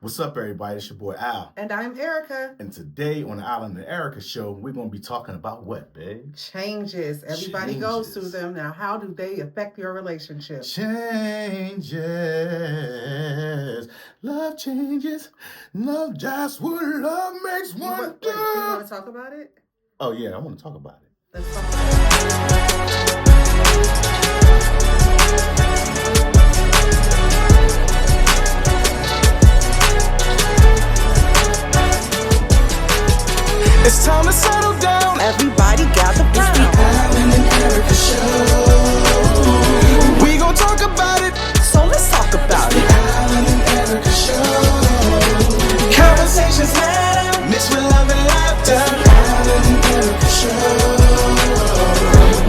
What's up, everybody? It's your boy Al. And I'm Erica. And today on the Al and Erica show, we're going to be talking about what, babe? Changes. Everybody goes through them. Now, how do they affect your relationship? Changes. Love changes. Love just what love makes one do. Wait, you want to talk about it? Oh, yeah, I want to talk about it. Let's talk about it. It's time to settle down. Everybody gather round. It's the Alan and Erica show. We gon' talk about it, so let's talk about it. Alan and Erica show. Conversations matter, mixed with love and laughter. Alan and Erica show.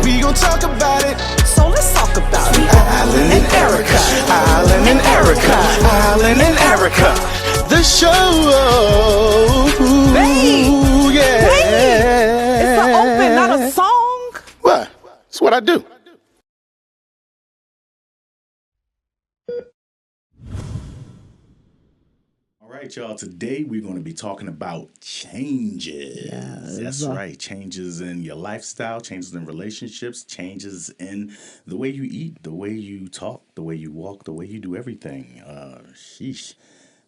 We gon' talk about it, so let's talk about it. Alan and Erica, Alan and Erica, Alan and Erica, the show. Babe. Yeah. Hey, it's an open, not a song. What? That's what I do. All right, y'all. Today we're going to be talking about changes. Yes. That's right. Changes in your lifestyle, changes in relationships, changes in the way you eat, the way you talk, the way you walk, the way you do everything. Sheesh.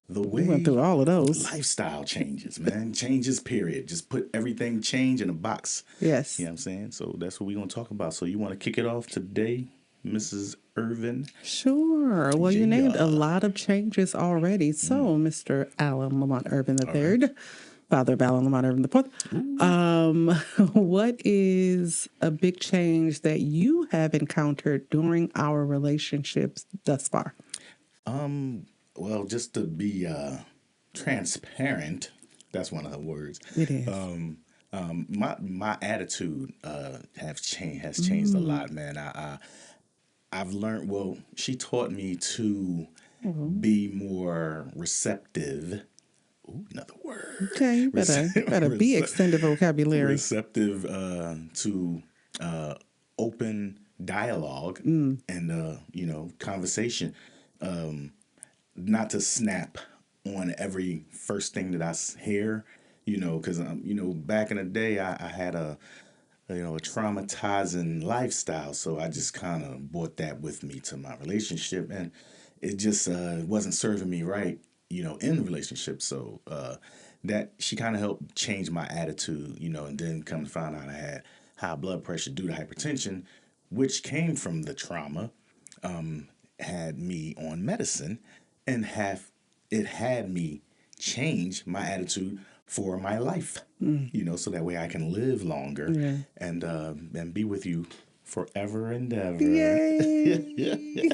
The way We went through all of those. lifestyle changes, man. Changes, period. Just put everything change in a box. Yes. You know what I'm saying? So that's what we're going to talk about. So you want to kick it off today, Mrs. Irvin? Sure. Well, you named Yeah. a lot of changes already. So, Mr. Alan Lamont Irvin III, father of Alan Lamont Irvin IV, what is a big change that you have encountered during our relationships thus far? Well, just to be transparent, that's one of the words. It is. My attitude has changed a lot, man. I've learned. Well, she taught me to be more receptive. Ooh, another word. Okay, you better be extended vocabulary. Receptive to open dialogue and conversation. Not to snap on every first thing that I hear, because back in the day I had a traumatizing lifestyle, so I just kind of brought that with me to my relationship, and it just wasn't serving me right, in the relationship. So that she kind of helped change my attitude, and then come to find out I had high blood pressure due to hypertension, which came from the trauma, had me on medicine, and had me change my attitude for my life, so that way I can live longer and be with you forever and ever. Yay!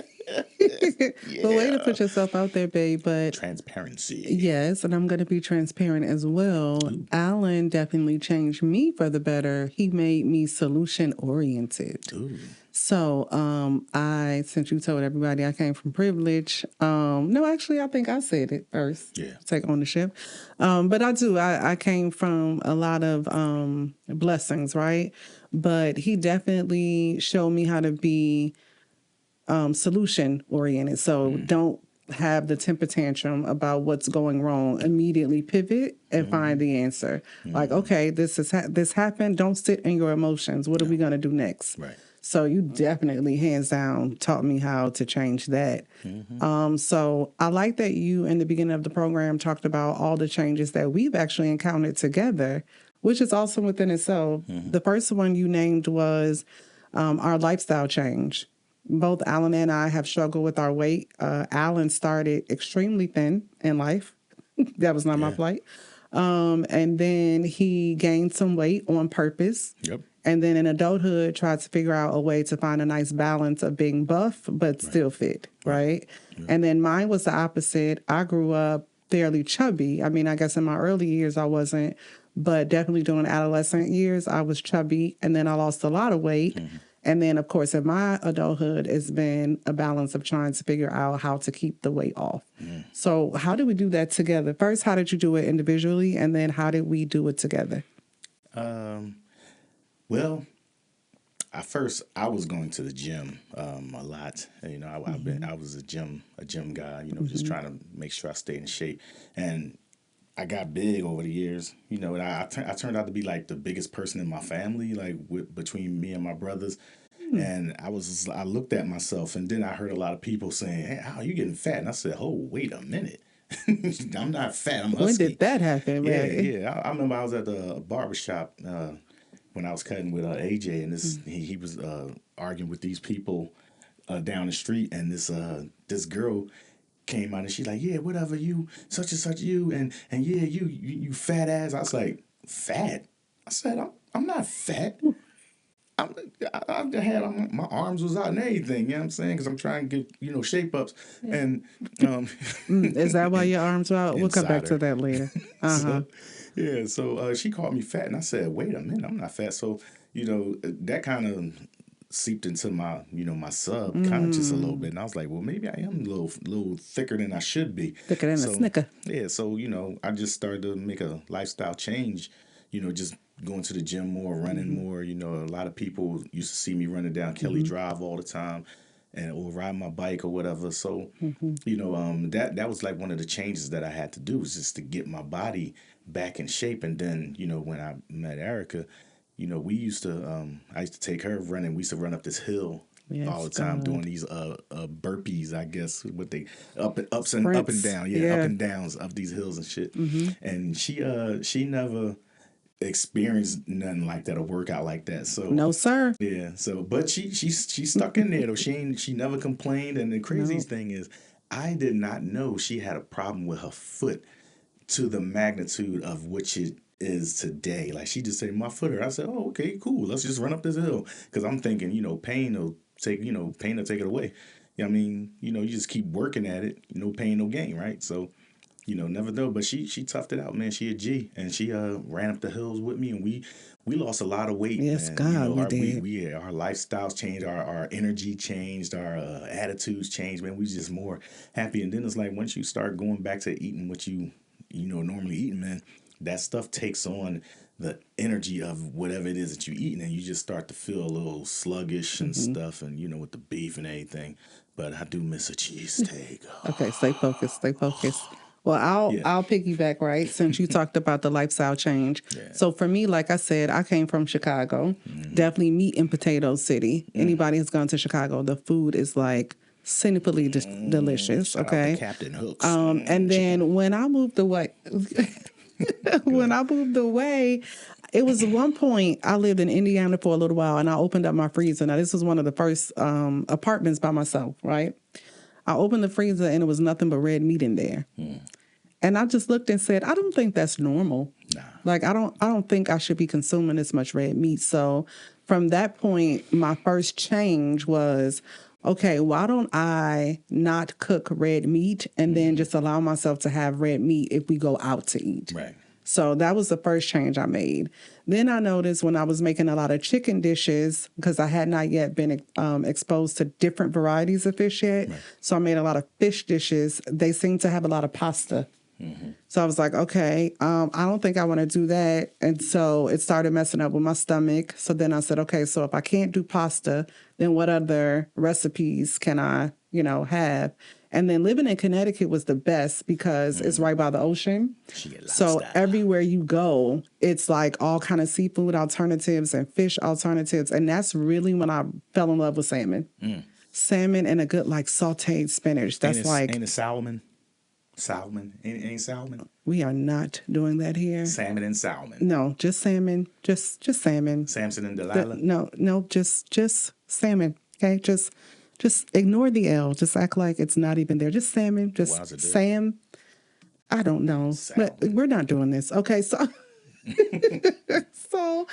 The way to put yourself out there, babe, but Transparency. yes, and I'm going to be transparent as well. Alan definitely changed me for the better. He made me solution oriented. Ooh. So, since you told everybody I came from privilege, no, actually, I think I said it first. Yeah. Take ownership. But I do. I came from a lot of blessings, right? But he definitely showed me how to be solution oriented. So don't have the temper tantrum about what's going wrong. Immediately pivot and find the answer. Like, okay, this happened. Don't sit in your emotions. What are we going to do next? Right. So you definitely, hands down, taught me how to change that. So I like that you, in the beginning of the program, talked about all the changes that we've actually encountered together, which is awesome within itself. The first one you named was our lifestyle change. Both Alan and I have struggled with our weight. Alan started extremely thin in life. That was not my plight. And then he gained some weight on purpose. Yep. And then in adulthood, tried to figure out a way to find a nice balance of being buff, but still fit, right? And then mine was the opposite. I grew up fairly chubby. I mean, I guess in my early years, I wasn't, but definitely during adolescent years, I was chubby. And then I lost a lot of weight. And then, of course, in my adulthood, it's been a balance of trying to figure out how to keep the weight off. So how did we do that together? First, how did you do it individually? And then how did we do it together? Well, at first I was going to the gym a lot. You know, I was a gym guy. You know, just trying to make sure I stayed in shape, and I got big over the years. You know, and I turned out to be like the biggest person in my family, like between me and my brothers. And I looked at myself, and then I heard a lot of people saying, "Hey, how are you getting fat?" And I said, "Oh, wait a minute." I'm not fat. I'm husky. When did that happen? Yeah, Right? yeah. I remember I was at the barbershop when I was cutting with AJ, and he was arguing with these people down the street, and this girl came out, and she's like, "Yeah, whatever, you such and such, you and yeah, you fat ass." I was like, "Fat?" I said, "I'm not fat. I had my arms was out and everything, you know what I'm saying? Because I'm trying to get, you know, shape ups. And Is that why your arms are out? We'll come back Insider. to that later. So she called me fat, and I said, "Wait a minute, I'm not fat." So, you know, that kind of seeped into my, you know, my subconscious a little bit, and I was like, well, maybe I am a little thicker than I should be. Thicker than a Snicker. Yeah, so you know, I just started to make a lifestyle change. You know, just going to the gym more, running more. You know, a lot of people used to see me running down Kelly Drive all the time, or riding my bike or whatever. So, you know, that was like one of the changes that I had to do, was just to get my body back in shape. And then, you know, when I met Erica, you know, we used to, I used to take her running. We used to run up this hill Yes, all the time, God. doing these burpees, I guess, what they up and Sprints. down, up Yeah. and downs up these hills and shit. And she never experienced nothing like that, a workout like that. So No, sir. yeah. So, but she stuck in there though. She never complained. And the craziest thing is, I did not know she had a problem with her foot to the magnitude of which it is today. Like, she just said, "My foot hurt." I said, "Oh, okay, cool. Let's just run up this hill." Because I'm thinking, you know, pain will take it away. I mean, you know, you just keep working at it. No pain, no gain, right? So, you know, never know. But she toughed it out, man. She a G, and she ran up the hills with me, and we lost a lot of weight. Yes, man. God, you know, we our, did. our lifestyles changed, our energy changed, our attitudes changed. Man, we was just more happy. And then it's like, once you start going back to eating what you know normally eating, man, that stuff takes on the energy of whatever it is that you eating, and you just start to feel a little sluggish and stuff, and you know, with the beef and everything. But I do miss a cheesesteak. Okay, stay focused. Stay focused. Well, I'll piggyback, right? Since you talked about the lifestyle change. Yeah. So for me, like I said, I came from Chicago, definitely meat and potato city. Anybody who's gone to Chicago, the food is like sinfully delicious. Shout out to Okay. Captain Hooks. And then when I moved away, it was one point I lived in Indiana for a little while, and I opened up my freezer. Now, this was one of the first apartments by myself, right? I opened the freezer, and it was nothing but red meat in there. And I just looked and said, I don't think that's normal. Nah. Like, I don't think I should be consuming this much red meat. So from that point, my first change was, okay, why don't I not cook red meat and then just allow myself to have red meat if we go out to eat? Right. So that was the first change I made. Then I noticed when I was making a lot of chicken dishes, because I had not yet been exposed to different varieties of fish yet. Right. So I made a lot of fish dishes. They seem to have a lot of pasta. So I was like, okay, I don't think I want to do that. And so it started messing up with my stomach. So then I said, okay, so if I can't do pasta, then what other recipes can I, have? And then living in Connecticut was the best because it's right by the ocean. So everywhere you go, it's like all kind of seafood alternatives and fish alternatives. And that's really when I fell in love with salmon. Salmon and a good like sauteed spinach. That's ain't it salmon? Salmon? Ain't salmon? We are not doing that here. Salmon and salmon. No, just salmon. Just salmon. Samson and Delilah? No, just salmon. Okay, just ignore the L. Just act like it's not even there. Just salmon. Just Wowza, dude. Sam. I don't know, but we're not doing this. Okay, so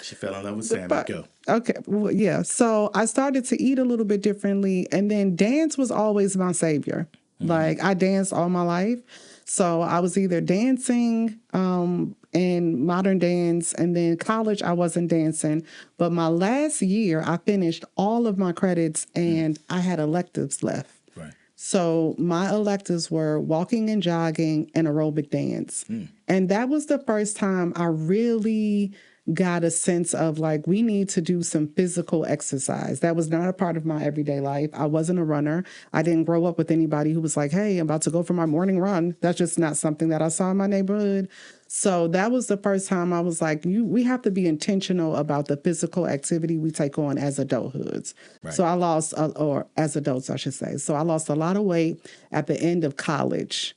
She fell in love with salmon. Go. Okay, well, yeah. So I started to eat a little bit differently, and then dance was always my savior. Like, I danced all my life. So I was either dancing in modern dance, and then college I wasn't dancing. But my last year, I finished all of my credits, and I had electives left. Right. So my electives were walking and jogging and aerobic dance. And that was the first time I really got a sense of like, we need to do some physical exercise. That was not a part of my everyday life. I wasn't a runner. I didn't grow up with anybody who was like, hey, I'm about to go for my morning run. That's just not something that I saw in my neighborhood. So that was the first time I was like, we have to be intentional about the physical activity we take on as adulthoods. Right. So I lost, or as adults, I should say. So I lost a lot of weight at the end of college.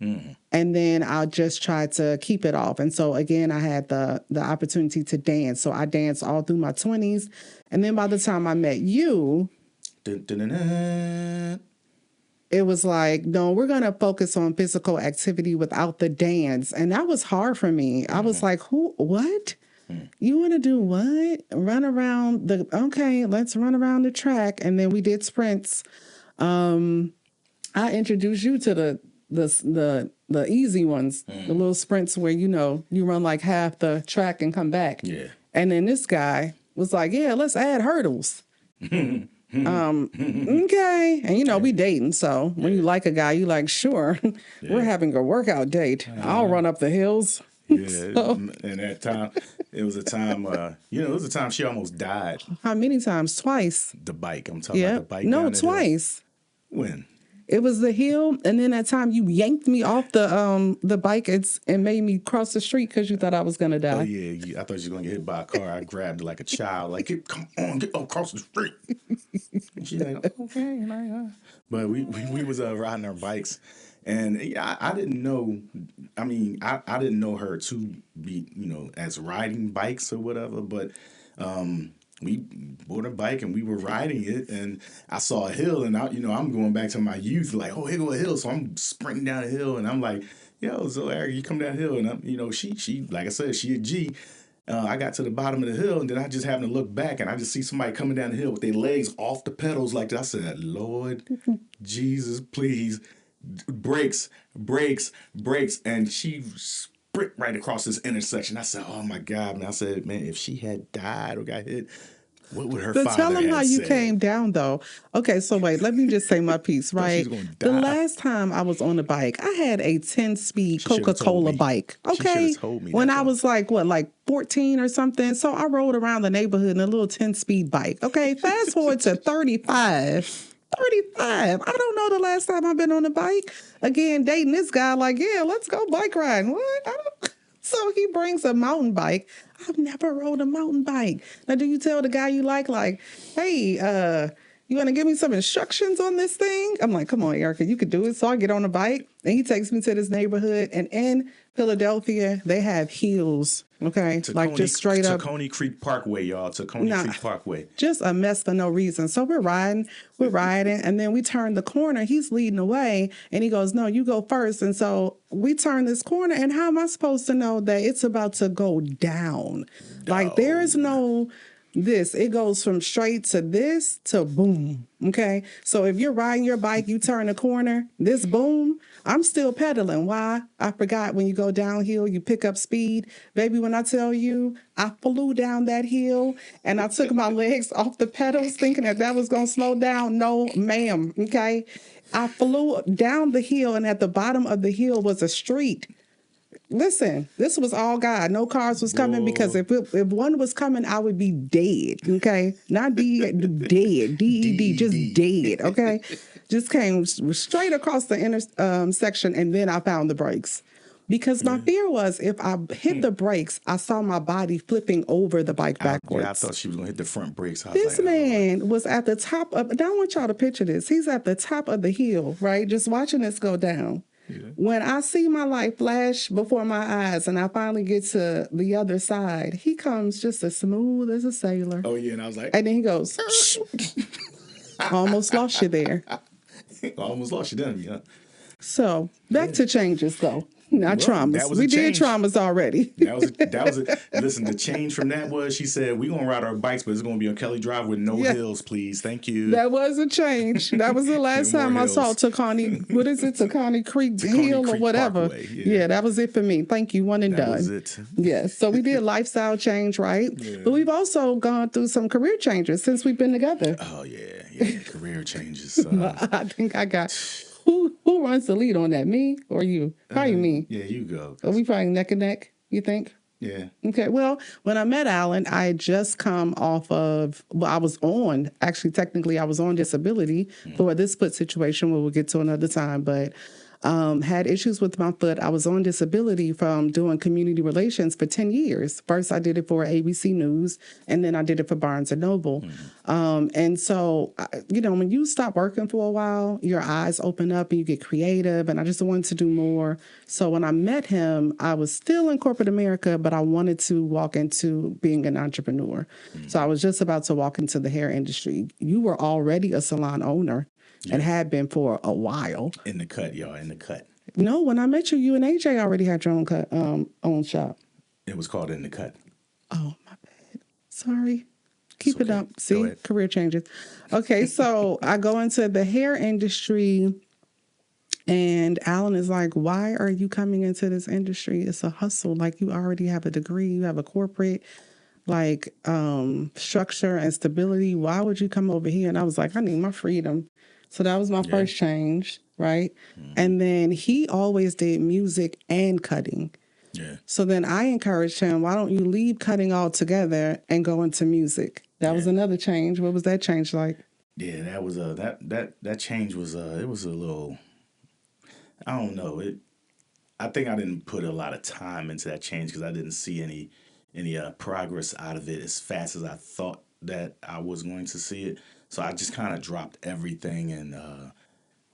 And then I just tried to keep it off. And so again, I had the opportunity to dance. So I danced all through my 20s. And then by the time I met you, Dun, dun, dun, dun. it was like, no, we're going to focus on physical activity without the dance. And that was hard for me. I was like, what? You want to do what? Run around okay, let's run around the track. And then we did sprints. I introduced you to the easy ones, the little sprints where, you run like half the track and come back. Yeah. And then this guy was like, yeah, let's add hurdles. Okay. And we dating. So when you like a guy, you like, sure, we're having a workout date. I'll run up the hills. Yeah. And that time, it was a time, it was a time she almost died. How many times? Twice. The bike. I'm talking Yeah. about the bike. No, down the hill. twice. When? It was the hill, and then that time you yanked me off the bike and made me cross the street because you thought I was gonna die. Oh, yeah. I thought you were going to get hit by a car. I grabbed her like a child. Like, come on, get across the street. And she's like, okay. But we was riding our bikes. And I didn't know, I didn't know her to be, as riding bikes or whatever. But we bought a bike and we were riding it, and I saw a hill, and I'm going back to my youth, like, oh, here go a hill. So I'm sprinting down a hill, and I'm like, yo, so Eric, you come down the hill, and I'm, she, like I said, she a G. I got to the bottom of the hill, and then I just happened to look back, and I just see somebody coming down the hill with their legs off the pedals like that. I said, Lord Jesus, please, brakes, and she sprint right across this intersection. I said, oh my God, man. I said, man, if she had died or got hit, what would her But father tell them have how you said? came down, though. Okay, so wait, let me just say my piece, right? she's gonna The die. last time I was on a bike, I had a 10-speed She should've told Coca-Cola me. bike. She Okay, should've told me when that, I though. was like 14 or something. So I rode around the neighborhood in a little 10-speed bike. Okay, fast forward to 35. I don't know the last time I've been on a bike. Again, dating this guy, like, yeah, let's go bike riding. What? So he brings a mountain bike. I've never rode a mountain bike. Now, do you tell the guy you like, hey, you want to give me some instructions on this thing? I'm like, come on, Erica, you could do it. So I get on a bike, and he takes me to this neighborhood. And in Philadelphia, they have hills, okay? Just straight up. Tacony Creek Parkway, y'all. Tacony Creek Parkway. Just a mess for no reason. So we're riding, and then we turn the corner. He's leading the way, and he goes, no, you go first. And so we turn this corner, and how am I supposed to know that it's about to go down? Like, there is no this. It goes from straight to this to boom, okay? So if you're riding your bike, you turn the corner, this boom, I'm still pedaling. Why? I forgot when you go downhill, you pick up speed. Baby, when I tell you, I flew down that hill and I took my legs off the pedals thinking that was going to slow down. No, ma'am, okay? I flew down the hill, and at the bottom of the hill was a street. Listen, this was all God. No cars was coming, because if one was coming, I would be dead, okay? Not dead, D-E-D, just dead, okay? Just came straight across the intersection, and then I found the brakes. Because my fear was, if I hit the brakes, I saw my body flipping over the bike backwards. I thought she was going to hit the front brakes. I was This like, man was at the top of, now I want y'all to picture this. He's at the top of the hill, right? Just watching this go down. Yeah. When I see my light flash before my eyes and I finally get to the other side, he comes just as smooth as a sailor. Oh, yeah. And I was like, and then he goes, I almost lost you there. I almost lost you, didn't you? Huh? So back to changes, though. Not traumas. We did traumas already. That was it. Listen, the change from that was, she said, we're going to ride our bikes, but it's going to be on Kelly Drive with no hills, please. Thank you. That was a change. That was the last time I saw Tacony Creek Hill or whatever. Yeah, that was it for me. Thank you. One and done. That was it. Yes. So we did lifestyle change, right? Yeah. But we've also gone through some career changes since we've been together. Oh, yeah. Career changes. I think I got... Who runs the lead on that? Me or you? Probably me. Yeah, you go. Are we probably neck and neck, you think? Yeah. Okay. Well, when I met Alan, I had just come off of, well, I was on disability for this foot situation. We'll get to another time, but had issues with my foot. I was on disability from doing community relations for 10 years. First, I did it for ABC News, and then I did it for Barnes and Noble. And so, when you stop working for a while, your eyes open up and you get creative. And I just wanted to do more. So when I met him, I was still in corporate America, but I wanted to walk into being an entrepreneur. So I was just about to walk into the hair industry. You were already a salon owner. And had been for a while. In the cut, y'all. In the cut. No, when I met you, you and AJ already had your own shop. It was called In the Cut. Oh, my bad. Sorry. Keep it okay. up. See, career changes. Okay, so I go into the hair industry, and Alan is like, "Why are you coming into this industry? It's a hustle. Like, you already have a degree, you have a corporate structure and stability. Why would you come over here?" And I was like, "I need my freedom." So that was my first change, right? And then he always did music and cutting. Yeah. So then I encouraged him, why don't you leave cutting altogether and go into music? That was another change. What was that change like? Yeah, that was that change was it was a little, I don't know. I think I didn't put a lot of time into that change because I didn't see any progress out of it as fast as I thought that I was going to see it. So I just kind of dropped everything and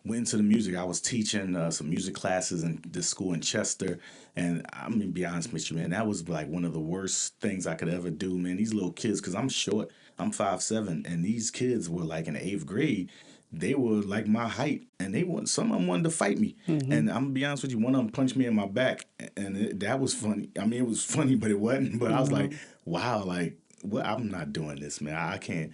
went into the music. I was teaching some music classes in this school in Chester. And I'm going to be honest with you, man, that was like one of the worst things I could ever do, man. These little kids, because I'm short, I'm 5'7", and these kids were like in the 8th grade. They were like my height, and some of them wanted to fight me. And I'm gonna be honest with you, one of them punched me in my back, and that was funny. I mean, it was funny, but it wasn't. But I was like, wow, like, well, I'm not doing this, man. I can't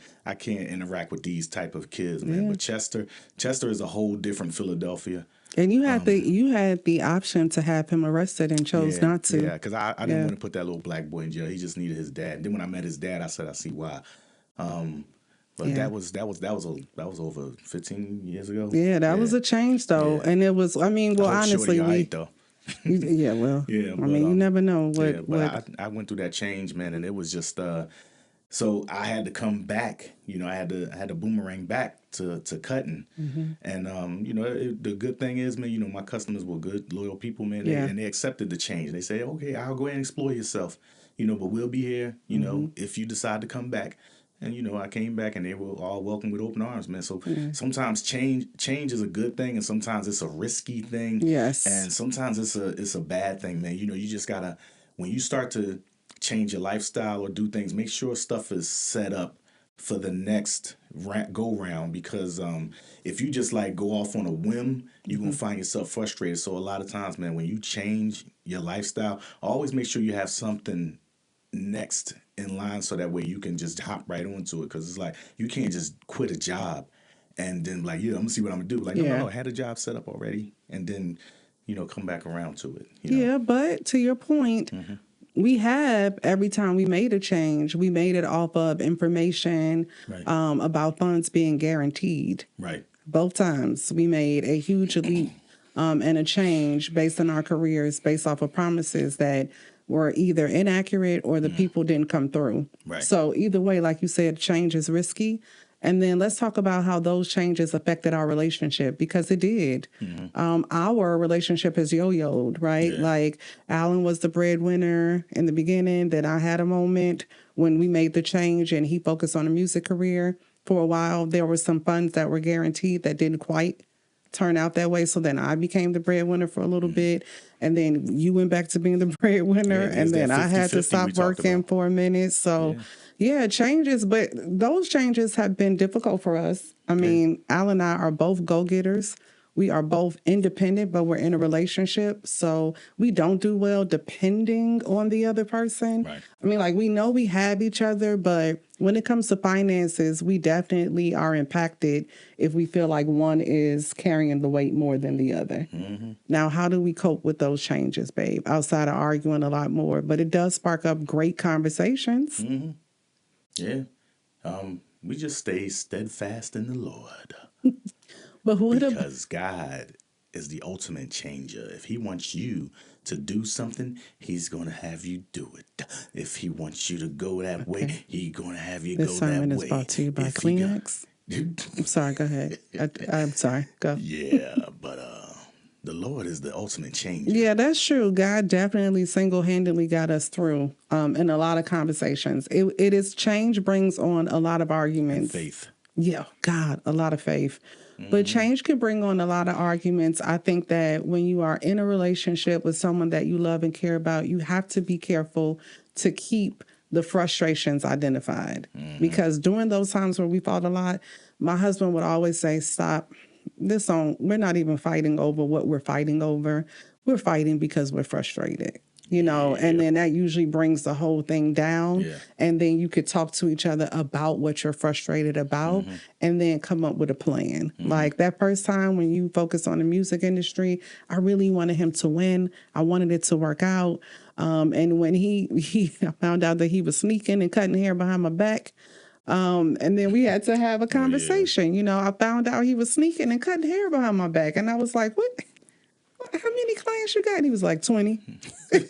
interact with these type of kids, man. But Chester is a whole different Philadelphia. And you had the option to have him arrested and chose not to. Yeah, because I didn't want to put that little black boy in jail. He just needed his dad. And then when I met his dad, I said, I see why. But that was over 15 years ago. Yeah, that was a change though, and it was. I mean, well, honestly, though. Yeah, well, yeah. I mean, you never know what. But I went through that change, man, and it was just. So I had to come back. I had to boomerang back to cutting, and the good thing is, man, my customers were good, loyal people, man, and they accepted the change. They say, okay, I'll go ahead and explore yourself, but we'll be here, if you decide to come back. And I came back, and they were all welcome with open arms, man. So sometimes change is a good thing, and sometimes it's a risky thing. Yes. And sometimes it's a bad thing, man. You just gotta, when you start to change your lifestyle or do things, make sure stuff is set up for the next go round. Because if you just like go off on a whim, you're gonna find yourself frustrated. So a lot of times, man, when you change your lifestyle, always make sure you have something next in line so that way you can just hop right onto it, because it's like you can't just quit a job and then like, I'm gonna see what I'm gonna do. Like, no, I had a job set up already, and then come back around to it. Yeah, but to your point, we have, every time we made a change, we made it off of information about funds being guaranteed. Right. Both times we made a huge leap and a change based on our careers, based off of promises that were either inaccurate or the people didn't come through. Right. So either way, like you said, change is risky. And then let's talk about how those changes affected our relationship, because it did. Our relationship has yo-yoed, right? Yeah. Like Alan was the breadwinner in the beginning. Then I had a moment when we made the change and he focused on a music career. For a while, there were some funds that were guaranteed that didn't quite turn out that way. So then I became the breadwinner for a little bit. And then you went back to being the breadwinner. And then I had to stop working for a minute. So changes. But those changes have been difficult for us. I mean, Al and I are both go-getters. We are both independent, but we're in a relationship. So we don't do well depending on the other person. Right. I mean, like, we know we have each other, but when it comes to finances, we definitely are impacted if we feel like one is carrying the weight more than the other. Now, how do we cope with those changes, babe? Outside of arguing a lot more, but it does spark up great conversations. Yeah. We just stay steadfast in the Lord. But because God is the ultimate changer. If he wants you to do something, he's going to have you do it. If he wants you to go that way, he's going to have you This go that sermon way. is brought to you by If he got- Kleenex. I'm sorry, go ahead. I'm sorry, go. yeah, but the Lord is the ultimate changer. Yeah, that's true. God definitely single-handedly got us through in a lot of conversations. It is change brings on a lot of arguments. Faith. Yeah, God, a lot of faith. But change can bring on a lot of arguments. I think that when you are in a relationship with someone that you love and care about, you have to be careful to keep the frustrations identified. Because during those times where we fought a lot, my husband would always say, stop. We're not even fighting over what we're fighting over. We're fighting because we're frustrated. And then that usually brings the whole thing down. Yeah. And then you could talk to each other about what you're frustrated about and then come up with a plan. Like that first time when you focused on the music industry, I really wanted him to win. I wanted it to work out. And when I found out that he was sneaking and cutting hair behind my back, and then we had to have a conversation. I found out he was sneaking and cutting hair behind my back. And I was like, what? How many clients you got? And he was like, 20. And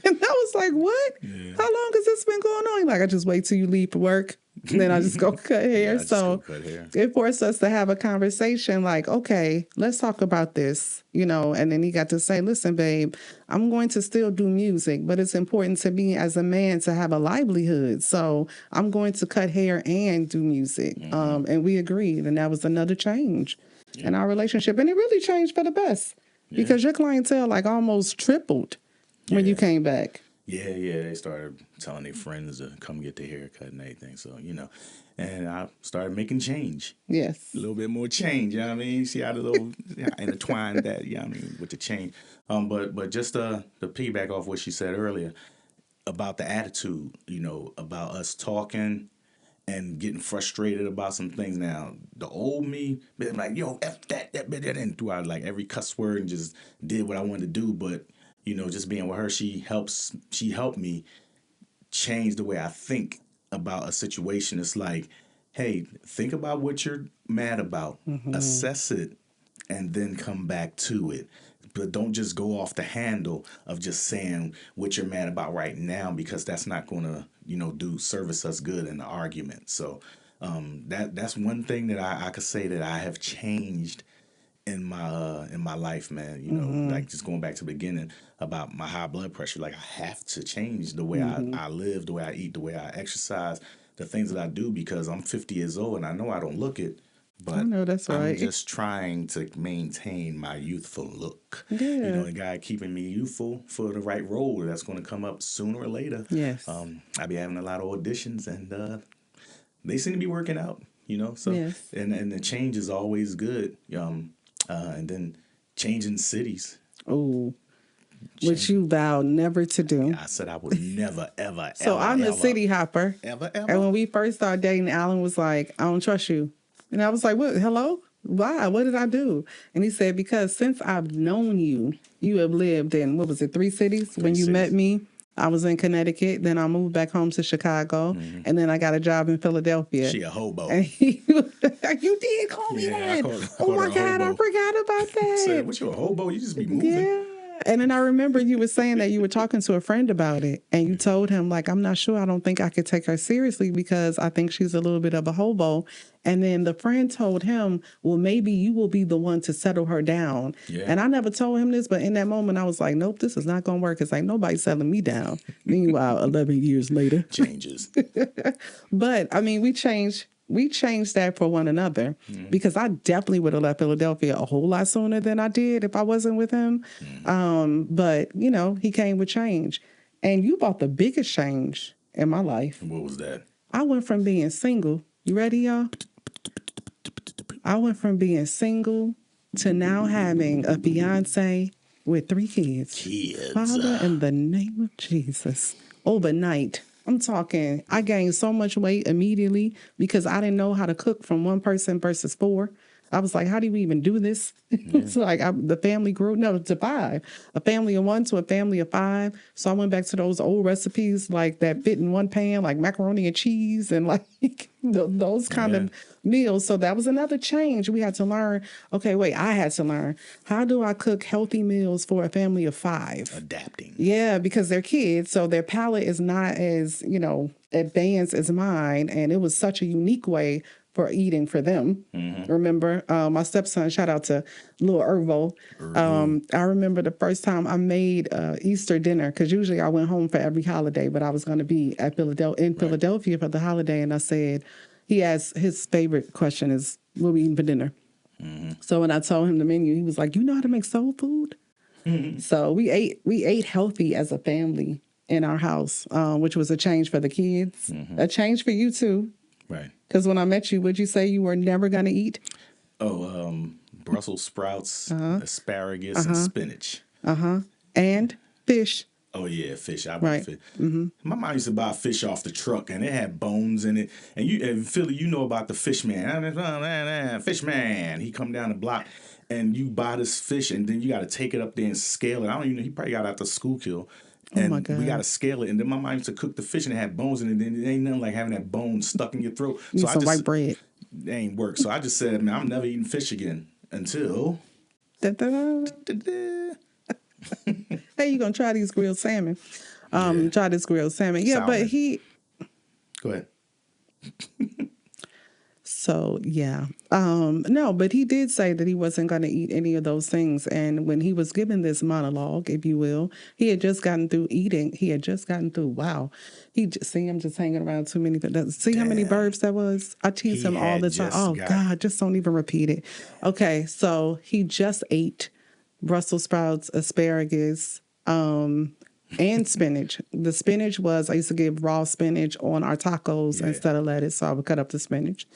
I was like, what? Yeah. How long has this been going on? He's like, I just wait till you leave for work. And then I just go cut hair. I just So go cut hair. it forced us to have a conversation like, okay, let's talk about this, And then he got to say, listen, babe, I'm going to still do music, but it's important to me as a man to have a livelihood. So I'm going to cut hair and do music. And we agreed. And that was another change in our relationship. And it really changed for the best. Because your clientele like almost tripled when you came back. Yeah, they started telling their friends to come get their hair cut and everything. So, and I started making change. Yes. A little bit more change, you know what I mean? See how the little intertwined that, you know what I mean, with the change. But just to piggyback off what she said earlier about the attitude, about us talking and getting frustrated about some things. Now, the old me, been like, yo, F that, and threw out like every cuss word and just did what I wanted to do. But, just being with her, she helped me change the way I think about a situation. It's like, hey, think about what you're mad about, assess it, and then come back to it. But don't just go off the handle of just saying what you're mad about right now, because that's not going to, service us good in the argument. So that's one thing that I could say that I have changed in my life, man. Like just going back to the beginning about my high blood pressure. Like I have to change the way I live, the way I eat, the way I exercise, the things that I do, because I'm 50 years old and I know I don't look it. But I know that's right. I'm just trying to maintain my youthful look. Yeah. And God keeping me youthful for the right role that's going to come up sooner or later. Yes. I be having a lot of auditions and they seem to be working out, So Yes. and the change is always good. And then changing cities. Oh, which you vowed never to do. I said I would never, ever, So ever, I'm a ever, city hopper. Ever. And when we first started dating, Alan was like, I don't trust you. And I was like, what? Hello? Why? What did I do? And he said, because since I've known you, you have lived in, 3 cities? When you cities. met me, I was in Connecticut. Then I moved back home to Chicago. And then I got a job in Philadelphia. She a hobo. And you did call me Yeah, I that. called Oh her my a God, I hobo. forgot about that. Said, what, you a hobo? You just be moving. Yeah. And then I remember you were saying that you were talking to a friend about it, and you told him, like, I'm not sure. I don't think I could take her seriously because I think she's a little bit of a hobo. And then the friend told him, well, maybe you will be the one to settle her down. Yeah. And I never told him this, but in that moment, I was like, nope, this is not going to work. It's like nobody's settling me down. Meanwhile, 11 years later. Changes. But I mean, we changed that for one another because I definitely would have left Philadelphia a whole lot sooner than I did if I wasn't with him. But, he came with change. And you brought the biggest change in my life. What was that? I went from being single. You ready, y'all? I went from being single to now having a fiance with 3 kids. Kids. Father, in the name of Jesus, overnight, I'm talking, I gained so much weight immediately because I didn't know how to cook from one person versus 4. I was like, how do you even do this? It's like the family grew to 5, a family of 1 to a family of 5. So I went back to those old recipes like that fit in one pan, like macaroni and cheese and like those kind of meals. So that was another change. We had to learn. Okay, wait, I had to learn, how do I cook healthy meals for a family of 5? Adapting. Yeah, because they're kids, so their palate is not as, advanced as mine. And it was such a unique way for eating for them. Remember, my stepson, shout out to little Ervo. I remember the first time I made Easter dinner, because usually I went home for every holiday, but I was going to be at Philadelphia for the holiday. And I said, he asked, his favorite question is, what are we eating for dinner? So when I told him the menu, he was like, you know how to make soul food? So we ate healthy as a family in our house, which was a change for the kids, a change for you too. Right. Because when I met you, would you say you were never going to eat? Brussels sprouts, asparagus, and spinach. And fish. Oh yeah, fish. I Right. fish. My mom used to buy fish off the truck, and it had bones in it. And you, in Philly, you know about the fish man. Fish man. He come down the block, and you buy this fish, and then you got to take it up there and scale it. I don't even know. He probably got out the school kill. And my God. we got to scale it. And then my mom used to cook the fish, and it had bones in it. And it ain't nothing like having that bone stuck in your throat. Need So some white bread. It ain't work. So I just said, man, I'm never eating fish again until. Da-da-da. Hey, you gonna try these grilled salmon? Try this grilled salmon. Yeah, Salmon. but he. Go ahead. So yeah, no, but he did say that he wasn't going to eat any of those things. And when he was given this monologue, if you will, he had just gotten through eating. He had just gotten through. Wow, see him just hanging around too many. See how many burps that was? I tease him all the time. Oh God, just don't even repeat it. Okay, so he just ate Brussels sprouts, asparagus, and spinach. The spinach was, I used to give raw spinach on our tacos instead of lettuce, so I would cut up the spinach.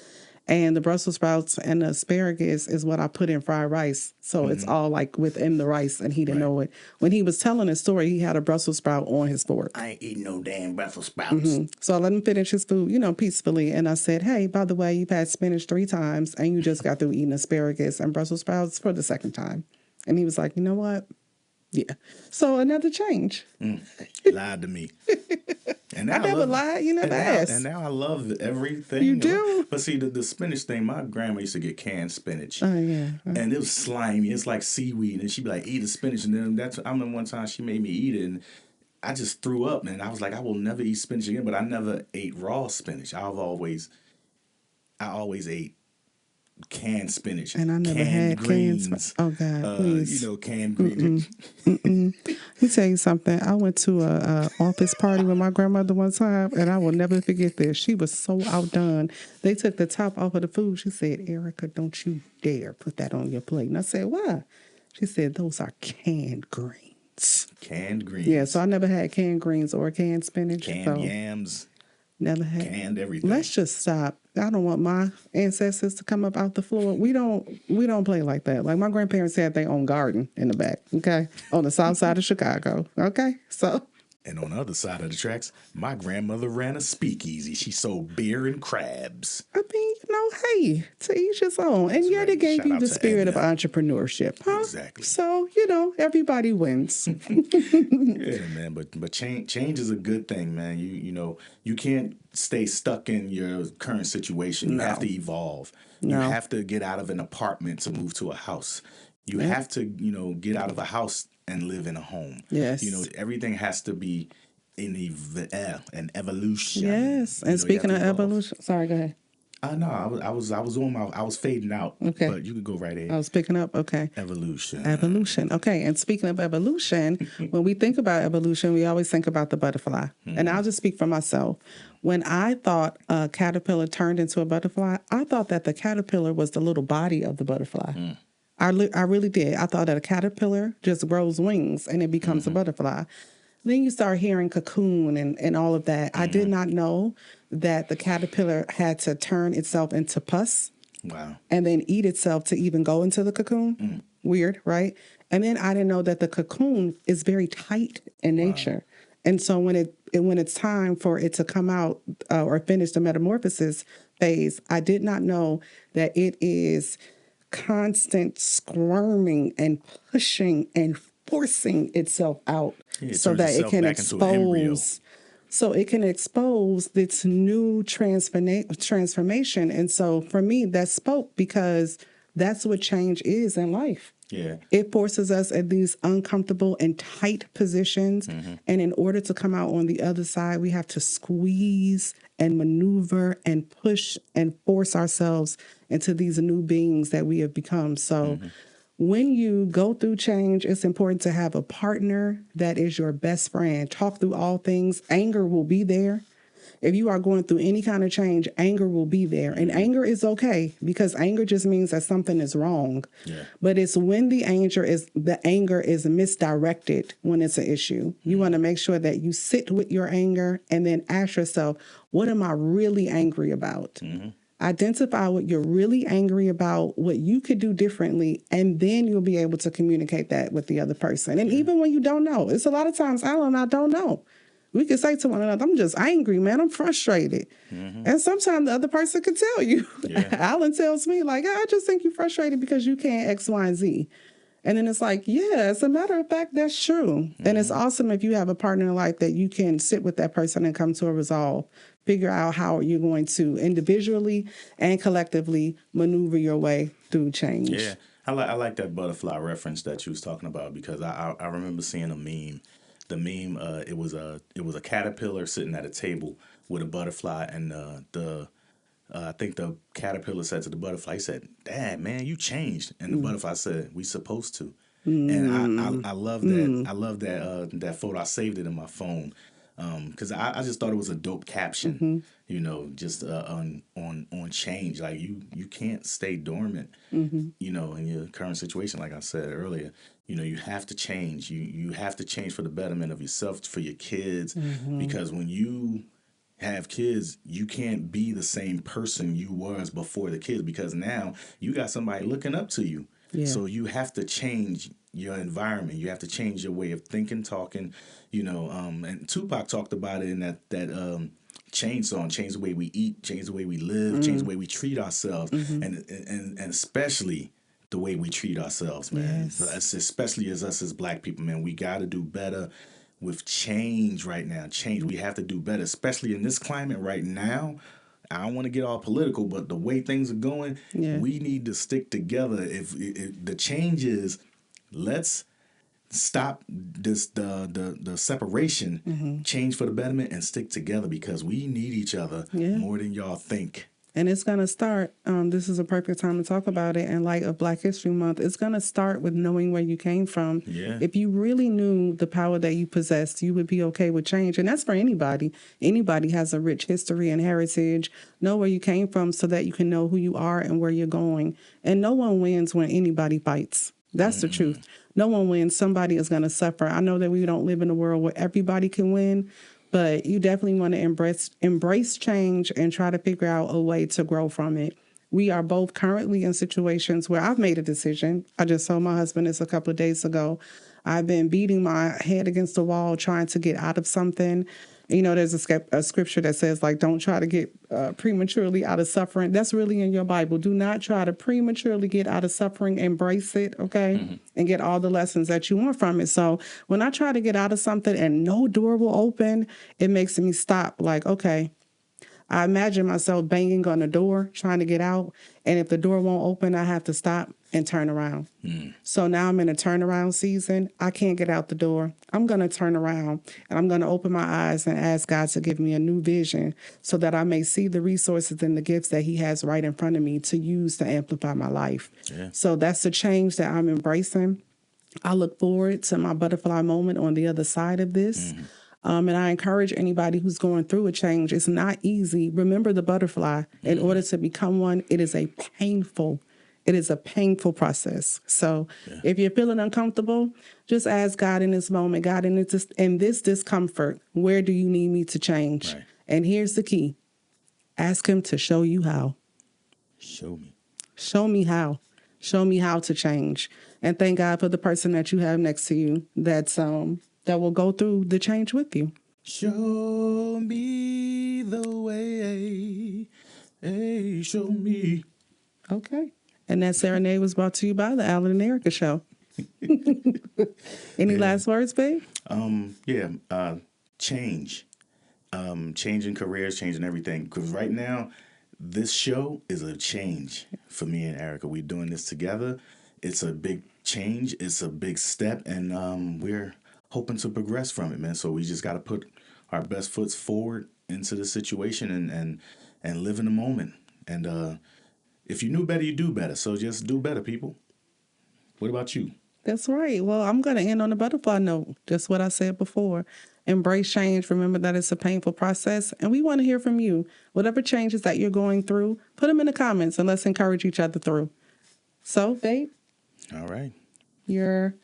And the Brussels sprouts and the asparagus is what I put in fried rice. So it's all like within the rice, and he didn't know it. When he was telling his story, he had a Brussels sprout on his fork. I ain't eating no damn Brussels sprouts. So I let him finish his food, peacefully. And I said, hey, by the way, you've had spinach 3 times, and you just got through eating asparagus and Brussels sprouts for the 2nd time. And he was like, you know what? Yeah. So another change. Lied to me. And now I never lied. You never asked. And now I love everything. You do? But see, the spinach thing, my grandma used to get canned spinach. Oh, yeah. And it was slimy. It's like seaweed. And she'd be like, eat the spinach. And then I remember one time she made me eat it. And I just threw up. And I was like, I will never eat spinach again. But I never ate raw spinach. I always ate canned spinach. And I never had canned spinach. Oh, God, please. Canned greens. Let me tell you something. I went to a office party with my grandmother one time, and I will never forget this. She was so outdone. They took the top off of the food. She said, Erica, don't you dare put that on your plate. And I said, why? She said, those are canned greens. Canned greens. Yeah, so I never had canned greens or canned spinach. Canned yams. Never had. Canned everything. Let's just stop. I don't want my ancestors to come up out the floor. We don't play like that. Like my grandparents had their own garden in the back, okay? On the south side of Chicago. Okay? So And on the other side of the tracks, my grandmother ran a speakeasy. She sold beer and crabs. I mean, hey, to each his own. And yet right. it gave Shout you out the to spirit of Edna. entrepreneurship. Huh? Exactly. So, everybody wins. Yeah, man. But change is a good thing, man. You can't stay stuck in your current situation. You have to evolve. You No. have to get out of an apartment to move to a house. You have to, get out of a house and live in a home. Yes. Everything has to be in an evolution. Yes. And You speaking have of to evolve. evolution, sorry, go ahead. No, I was fading out. Okay. But you could go right ahead. I was picking up. Okay. Evolution. Evolution. Okay. And speaking of evolution, when we think about evolution, we always think about the butterfly. And I'll just speak for myself. When I thought a caterpillar turned into a butterfly, I thought that the caterpillar was the little body of the butterfly. I really did. I thought that a caterpillar just grows wings and it becomes a butterfly. Then you start hearing cocoon and all of that. I did not know that the caterpillar had to turn itself into pus. Wow. And then eat itself to even go into the cocoon. Weird, right? And then I didn't know that the cocoon is very tight in nature. And so when it's time for it to come out or finish the metamorphosis phase, I did not know that it is constant squirming and pushing and forcing itself out Yeah, it so turns that it itself can back into an embryo. expose this new transformation. And so for me, that spoke because that's what change is in life. Yeah. It forces us at these uncomfortable and tight positions. And in order to come out on the other side, we have to squeeze and maneuver and push and force ourselves into these new beings that we have become. So when you go through change, it's important to have a partner that is your best friend. Talk through all things. Anger will be there. If you are going through any kind of change, anger will be there. And anger is okay because anger just means that something is wrong. Yeah. But it's when the anger is misdirected when it's an issue. You want to make sure that you sit with your anger and then ask yourself, what am I really angry about? Identify what you're really angry about, what you could do differently, and then you'll be able to communicate that with the other person. And even when you don't know, it's a lot of times Alan and I don't know. We can say to one another, I'm just angry, man. I'm frustrated. And sometimes the other person can tell you. Yeah. Alan tells me, like, I just think you're frustrated because you can't X, Y, and Z. And then it's like, yeah, as a matter of fact, that's true. And it's awesome if you have a partner in life that you can sit with that person and come to a resolve. Figure out how you're going to individually and collectively maneuver your way through change. Yeah. I like that butterfly reference that you was talking about because I remember seeing a meme. The meme, it was a caterpillar sitting at a table with a butterfly, and I think the caterpillar said to the butterfly, he said, "Dad, man, you changed," and the butterfly said, "We supposed to." And I love that. I love that that photo. I saved it in my phone because I just thought it was a dope caption. You know, just on change. Like you can't stay dormant. You know, in your current situation, like I said earlier. You know, you have to change. You have to change for the betterment of yourself, for your kids, because when you have kids, you can't be the same person you was before the kids because now you got somebody looking up to you. Yeah. So you have to change your environment. You have to change your way of thinking, talking. You know, and Tupac talked about it in that change song, change the way we eat, change the way we live, change the way we treat ourselves, and especially the way we treat ourselves, man. Yes. Especially as us as Black people, man. We got to do better with change right now. Change. We have to do better, especially in this climate right now. I don't want to get all political, but the way things are going, we need to stick together. If the change is, let's stop the separation, change for the betterment, and stick together because we need each other more than y'all think. And it's going to start, this is a perfect time to talk about it in light of Black History Month. It's going to start with knowing where you came from. Yeah. If you really knew the power that you possessed, you would be okay with change. And that's for anybody. Anybody has a rich history and heritage. Know where you came from so that you can know who you are and where you're going. And no one wins when anybody fights. That's the truth. No one wins. Somebody is going to suffer. I know that we don't live in a world where everybody can win, but you definitely want to embrace change and try to figure out a way to grow from it. We are both currently in situations where I've made a decision. I just told my husband this a couple of days ago. I've been beating my head against the wall trying to get out of something. You know, there's a scripture that says, like, don't try to get prematurely out of suffering. That's really in your Bible. Do not try to prematurely get out of suffering. Embrace it, okay? And get all the lessons that you want from it. So when I try to get out of something and no door will open, it makes me stop. Like, okay, I imagine myself banging on the door, trying to get out. And if the door won't open, I have to stop and turn around. So now I'm in a turnaround season. I can't get out the door. I'm going to turn around and I'm going to open my eyes and ask God to give me a new vision so that I may see the resources and the gifts that he has right in front of me to use to amplify my life. So that's the change that I'm embracing. I look forward to my butterfly moment on the other side of this. And I encourage anybody who's going through a change. It's not easy. Remember the butterfly. In order to become one, it is a painful process. So if you're feeling uncomfortable, just ask God in this moment, God, in this discomfort, where do you need me to change? Right. And here's the key. Ask him to show you how. Show me. Show me how. Show me how to change. And thank God for the person that you have next to you that will go through the change with you. Show me the way. Hey, show me. Okay. And that serenade was brought to you by the Alan and Erica Show. Any last words, babe? Change. Changing careers, changing everything. Because right now, this show is a change for me and Erica. We're doing this together. It's a big change. It's a big step, and we're hoping to progress from it, man. So we just got to put our best foot forward into the situation and live in the moment. And if you knew better, you do better. So just do better, people. What about you? That's right. Well, I'm going to end on a butterfly note. Just what I said before. Embrace change. Remember that it's a painful process. And we want to hear from you. Whatever changes that you're going through, put them in the comments and let's encourage each other through. So, babe. All right. You're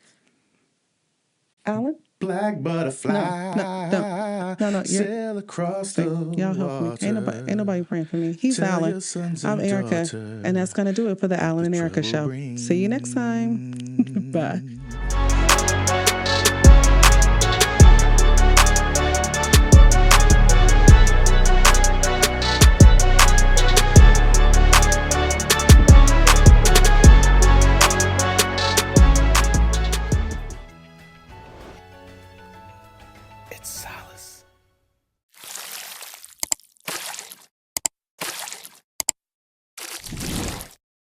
Alan? Black butterfly. No. Sail across the Y'all help me. water. Ain't nobody praying for me. He's Tell Alan. your sons I'm and Erica. daughters And that's going to do it for the Alan and Erica Show. trouble See you next time. Bye.